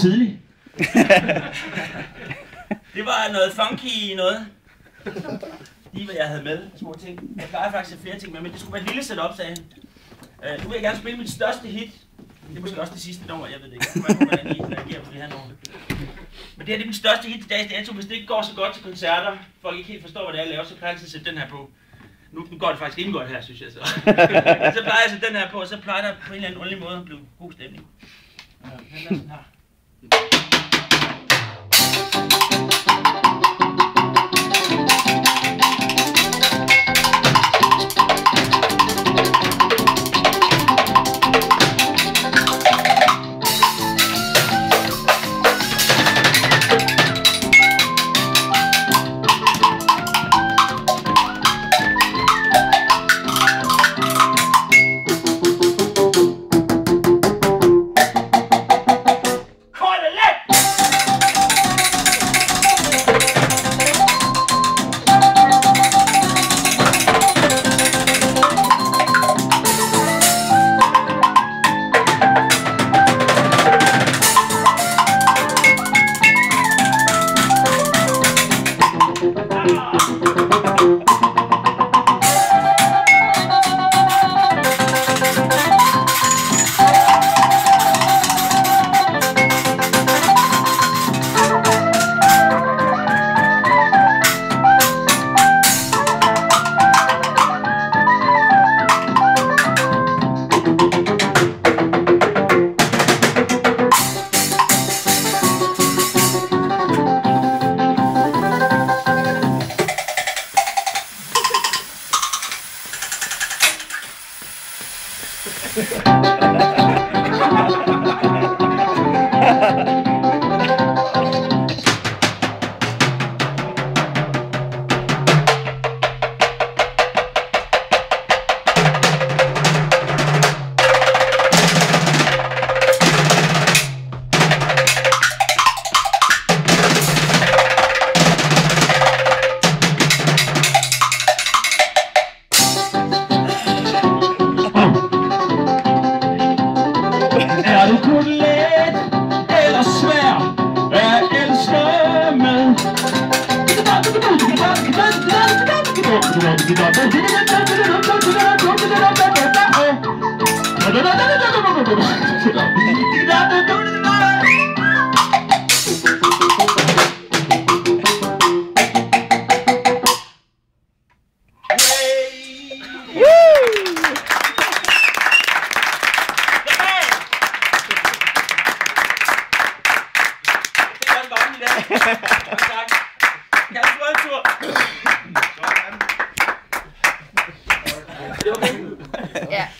Tidligt. Det var noget funky noget. Lige hvad jeg havde med, små ting. Jeg plejer faktisk at have flere ting med, men det skulle være et lille setup, sagde han. Nu vil jeg gerne spille mit største hit. Det er måske også det sidste nummer, jeg ved det ikke. Jeg kommer hvordan I reagerer på det her nummer. Men det her det er mit største hit i dags dato. Hvis det ikke går så godt til koncerter, folk ikke helt forstår, hvad det er, jeg laver, så plejer jeg altid at sætte den her på. Nu går det faktisk ikke godt her, synes jeg så. Så plejer jeg at sætte den her på, og så plejer der på en eller anden underlig måde at blive god stemning. Den er sådan her. Det er okay.